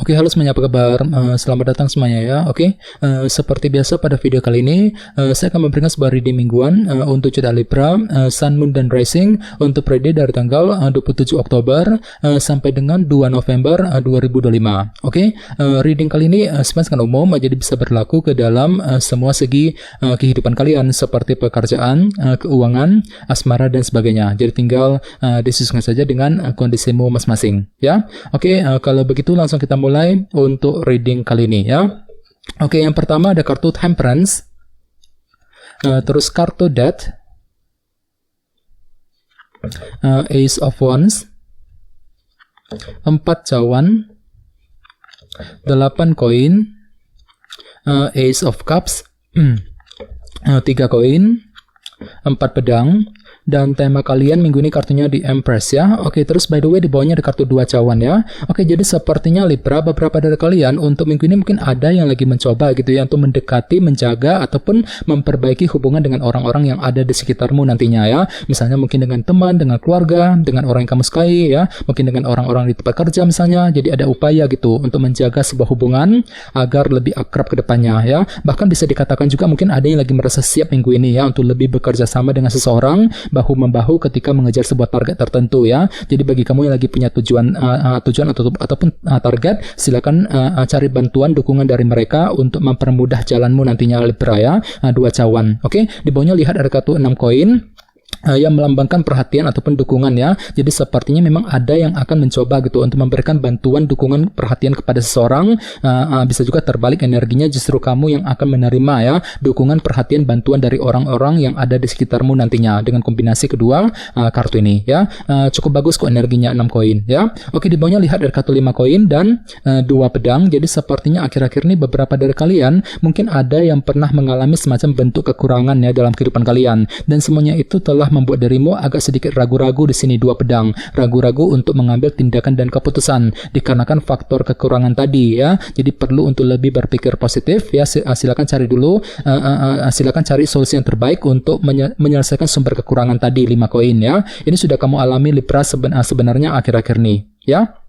Oke, halo semuanya, apa kabar? Selamat datang semuanya ya. Oke, seperti biasa pada video kali ini, saya akan memberikan sebuah reading mingguan untuk zodiak Libra, Sun, Moon, dan Rising untuk periode dari tanggal 27 Oktober sampai dengan 2 November 2025. Oke, reading kali ini sebenarnya umum, jadi bisa berlaku ke dalam semua segi kehidupan kalian seperti pekerjaan, keuangan, asmara, dan sebagainya. Jadi tinggal disesuaikan saja dengan kondisimu masing-masing ya. Oke, kalau begitu langsung kita mulai untuk reading kali ini ya. Oke, yang pertama ada kartu Temperance, terus kartu Death, Ace of Wands, 4 cawan, 8 koin, Ace of Cups, 3 koin, 4 pedang. Dan tema kalian minggu ini kartunya di Empress ya. Oke, terus by the way di bawahnya ada kartu 2 cawan ya. Oke, jadi sepertinya Libra, beberapa dari kalian untuk minggu ini mungkin ada yang lagi mencoba gitu ya untuk mendekati, menjaga, ataupun memperbaiki hubungan dengan orang-orang yang ada di sekitarmu nantinya ya. Misalnya mungkin dengan teman, dengan keluarga, dengan orang yang kamu sukai ya. Mungkin dengan orang-orang di tempat kerja misalnya. Jadi ada upaya gitu untuk menjaga sebuah hubungan agar lebih akrab ke depannya ya. Bahkan bisa dikatakan juga mungkin ada yang lagi merasa siap minggu ini ya untuk lebih bekerja sama dengan seseorang bahu-membahu ketika mengejar sebuah target tertentu ya. Jadi bagi kamu yang lagi punya tujuan ataupun target, silakan cari bantuan dukungan dari mereka untuk mempermudah jalanmu nantinya Libra ya. 2 cawan. Oke, di bawahnya lihat ada kartu 6 koin yang melambangkan perhatian ataupun dukungan ya. Jadi sepertinya memang ada yang akan mencoba gitu untuk memberikan bantuan, dukungan, perhatian kepada seseorang. Bisa juga terbalik energinya, justru kamu yang akan menerima ya dukungan, perhatian, bantuan dari orang-orang yang ada di sekitarmu nantinya dengan kombinasi kedua kartu ini ya. Cukup bagus kok energinya 6 koin ya. Oke, di bawahnya lihat ada kartu 5 koin dan 2 pedang. Jadi sepertinya akhir-akhir ini beberapa dari kalian mungkin ada yang pernah mengalami semacam bentuk kekurangan ya dalam kehidupan kalian, dan semuanya itu telah membuat dirimu agak sedikit ragu-ragu di sini 2 pedang. Ragu-ragu untuk mengambil tindakan dan keputusan dikarenakan faktor kekurangan tadi ya. Jadi perlu untuk lebih berpikir positif ya. Silakan cari dulu silakan cari solusi yang terbaik untuk menyelesaikan sumber kekurangan tadi 5 koin ya. Ini sudah kamu alami Libra sebenarnya akhir-akhir ini ya.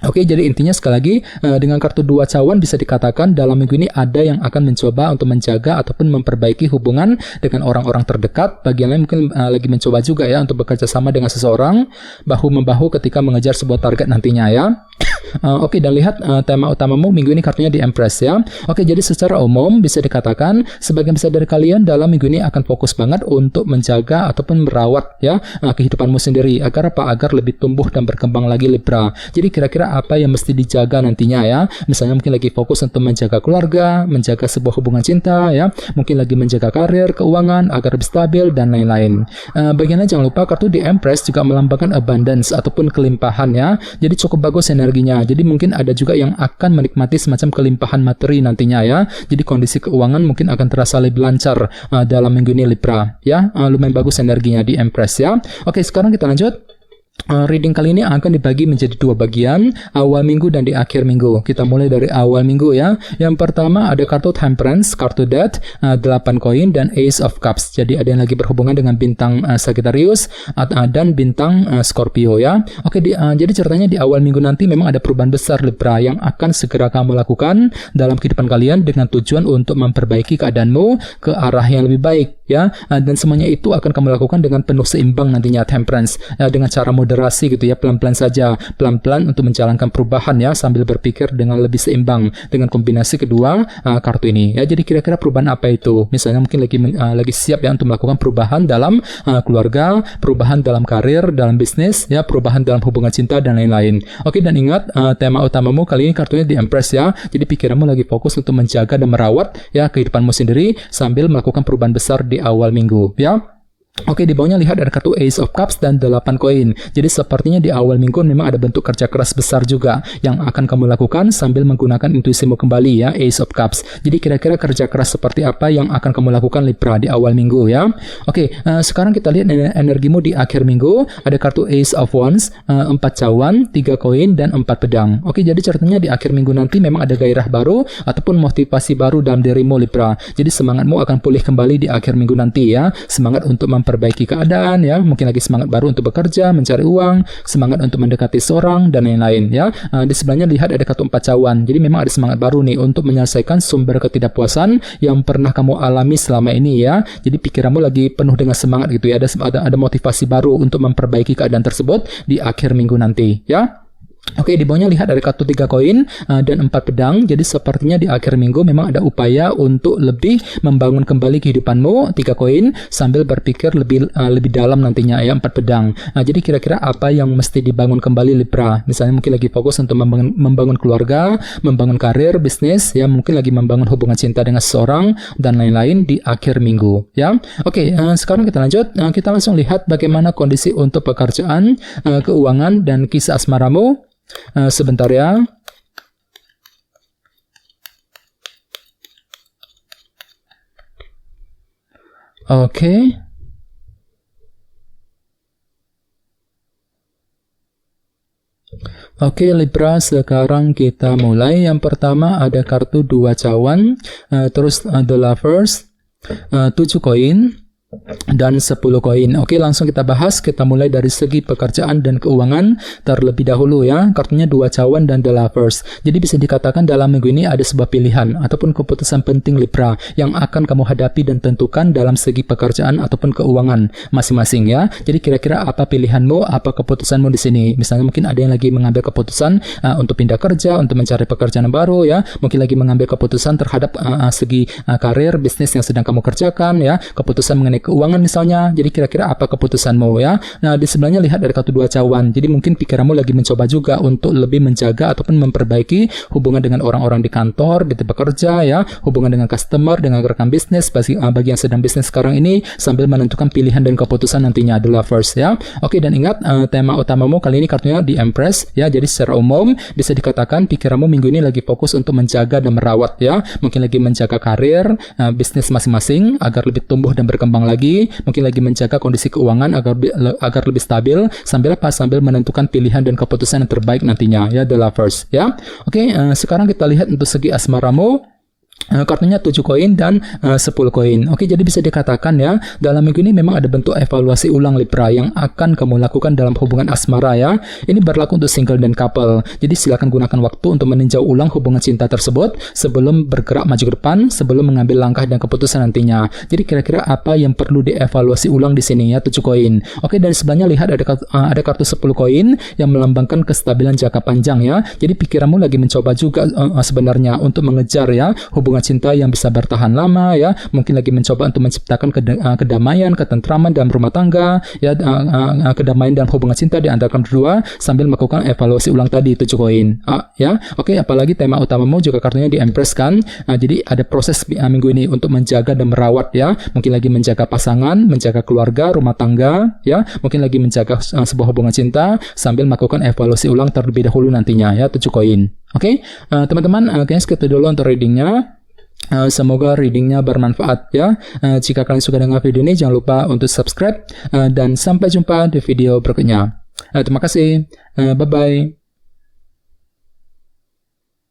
Oke, jadi intinya sekali lagi dengan kartu 2 cawan bisa dikatakan dalam minggu ini ada yang akan mencoba untuk menjaga ataupun memperbaiki hubungan dengan orang-orang terdekat. Bagi yang lain mungkin lagi mencoba juga ya untuk bekerja sama dengan seseorang bahu-membahu ketika mengejar sebuah target nantinya ya. Oke, dan lihat tema utamamu minggu ini kartunya di Empress ya. Oke, jadi secara umum bisa dikatakan sebagian besar dari kalian dalam minggu ini akan fokus banget untuk menjaga ataupun merawat ya kehidupanmu sendiri agar lebih tumbuh dan berkembang lagi Libra. Jadi kira-kira apa yang mesti dijaga nantinya ya. Misalnya mungkin lagi fokus untuk menjaga keluarga, menjaga sebuah hubungan cinta ya. Mungkin lagi menjaga karir, keuangan agar lebih stabil dan lain-lain. Bagiannya jangan lupa kartu di Empress juga melambangkan abundance ataupun kelimpahan ya. Jadi cukup bagus energinya. Jadi mungkin ada juga yang akan menikmati semacam kelimpahan materi nantinya ya. Jadi kondisi keuangan mungkin akan terasa lebih lancar dalam minggu ini Libra ya. Lumayan bagus energinya di Empress ya. Oke, sekarang kita lanjut. Reading kali ini akan dibagi menjadi 2 bagian, awal minggu dan di akhir minggu. Kita mulai dari awal minggu ya. Yang pertama ada kartu Temperance, kartu Death, 8 koin dan Ace of Cups. Jadi ada yang lagi berhubungan dengan bintang Sagittarius dan bintang Scorpio ya. Oke, jadi ceritanya di awal minggu nanti memang ada perubahan besar Libra yang akan segera kamu lakukan dalam kehidupan kalian dengan tujuan untuk memperbaiki keadaanmu ke arah yang lebih baik ya. Dan semuanya itu akan kamu lakukan dengan penuh seimbang nantinya Temperance dengan cara moderasi gitu ya, pelan-pelan saja, pelan-pelan untuk menjalankan perubahan ya sambil berpikir dengan lebih seimbang dengan kombinasi kedua kartu ini ya. Jadi kira-kira perubahan apa itu? Misalnya mungkin lagi siap ya untuk melakukan perubahan dalam keluarga, perubahan dalam karir, dalam bisnis ya, perubahan dalam hubungan cinta dan lain-lain. Oke, dan ingat tema utamamu kali ini kartunya di Empress ya. Jadi pikiranmu lagi fokus untuk menjaga dan merawat ya kehidupanmu sendiri sambil melakukan perubahan besar di awal minggu ya. Oke, di bawahnya lihat ada kartu Ace of Cups dan 8 koin. Jadi sepertinya di awal minggu memang ada bentuk kerja keras besar juga yang akan kamu lakukan sambil menggunakan intuisimu kembali ya, Ace of Cups. Jadi kira-kira kerja keras seperti apa yang akan kamu lakukan Libra di awal minggu ya. Oke, sekarang kita lihat energimu di akhir minggu. Ada kartu Ace of Wands, 4 cawan, 3 koin dan 4 pedang. Oke, jadi ceritanya di akhir minggu nanti memang ada gairah baru ataupun motivasi baru dalam dirimu Libra. Jadi semangatmu akan pulih kembali di akhir minggu nanti ya. Semangat untuk memperbaiki keadaan ya, mungkin lagi semangat baru untuk bekerja, mencari uang, semangat untuk mendekati seorang dan lain-lain ya. Di sebelahnya lihat ada kartu 4 cawan. Jadi memang ada semangat baru nih untuk menyelesaikan sumber ketidakpuasan yang pernah kamu alami selama ini ya. Jadi pikiranmu lagi penuh dengan semangat gitu ya. Ada motivasi baru untuk memperbaiki keadaan tersebut di akhir minggu nanti ya. Oke, di bawahnya lihat ada kartu 3 koin dan 4 pedang. Jadi sepertinya di akhir minggu memang ada upaya untuk lebih membangun kembali kehidupanmu, 3 koin, sambil berpikir lebih dalam nantinya ya, 4 pedang. Jadi kira-kira apa yang mesti dibangun kembali Libra? Misalnya mungkin lagi fokus untuk membangun keluarga, membangun karir, bisnis ya, mungkin lagi membangun hubungan cinta dengan seseorang dan lain-lain di akhir minggu ya. Oke, sekarang kita lanjut. Kita langsung lihat bagaimana kondisi untuk pekerjaan, keuangan dan kisah asmaramu. Sebentar ya. Oke. Oke Libra, sekarang kita mulai. Yang pertama ada kartu 2 cawan, terus The Lovers, 7 koin dan 10 koin. Oke, langsung kita bahas. Kita mulai dari segi pekerjaan dan keuangan terlebih dahulu ya. Kartunya 2 cawan dan The Lovers. Jadi bisa dikatakan dalam minggu ini ada sebuah pilihan ataupun keputusan penting Libra yang akan kamu hadapi dan tentukan dalam segi pekerjaan ataupun keuangan masing-masing ya. Jadi kira-kira apa pilihanmu, apa keputusanmu di sini? Misalnya mungkin ada yang lagi mengambil keputusan untuk pindah kerja, untuk mencari pekerjaan baru ya. Mungkin lagi mengambil keputusan terhadap segi karir, bisnis yang sedang kamu kerjakan ya. Keputusan mengenai keuangan misalnya. Jadi kira-kira apa keputusanmu ya. Nah, di sebelahnya lihat ada kartu 2 cawan. Jadi mungkin pikiranmu lagi mencoba juga untuk lebih menjaga ataupun memperbaiki hubungan dengan orang-orang di kantor, di tempat kerja ya, hubungan dengan customer, dengan rekan bisnis bagi yang sedang bisnis sekarang ini, sambil menentukan pilihan dan keputusan nantinya The Lovers ya. Oke, dan ingat tema utamamu kali ini kartunya di Empress ya. Jadi secara umum bisa dikatakan pikiranmu minggu ini lagi fokus untuk menjaga dan merawat ya. Mungkin lagi menjaga karir, bisnis masing-masing agar lebih tumbuh dan berkembang lagi, mungkin lagi menjaga kondisi keuangan agar lebih stabil, sambil menentukan pilihan dan keputusan yang terbaik nantinya ya The Lovers ya. Oke, sekarang kita lihat untuk segi asmaramu. Kartunya 7 koin dan 10 koin. Oke, jadi bisa dikatakan ya, dalam minggu ini memang ada bentuk evaluasi ulang Libra yang akan kamu lakukan dalam hubungan asmara ya. Ini berlaku untuk single dan couple. Jadi silakan gunakan waktu untuk meninjau ulang hubungan cinta tersebut sebelum bergerak maju ke depan, sebelum mengambil langkah dan keputusan nantinya. Jadi kira-kira apa yang perlu dievaluasi ulang di sini ya, 7 koin. Oke, dan sebelahnya lihat ada kartu 10 koin yang melambangkan kestabilan jangka panjang ya. Jadi pikiranmu lagi mencoba juga sebenarnya untuk mengejar ya hubungan cinta yang bisa bertahan lama ya, mungkin lagi mencoba untuk menciptakan kedamaian, ketentraman dalam rumah tangga ya, kedamaian dalam hubungan cinta di antara kamu berdua sambil melakukan evaluasi ulang tadi 7 koin ya. Oke, apalagi tema utamamu juga kartunya di Empress kan. Jadi ada proses minggu ini untuk menjaga dan merawat ya, mungkin lagi menjaga pasangan, menjaga keluarga, rumah tangga ya, mungkin lagi menjaga sebuah hubungan cinta sambil melakukan evaluasi ulang terlebih dahulu nantinya ya, 7 koin. Oke, teman-teman, kayaknya segitu dulu untuk readingnya. Semoga readingnya bermanfaat ya. Jika kalian suka dengan video ini, jangan lupa untuk subscribe dan sampai jumpa di video berikutnya. Terima kasih. Bye-bye.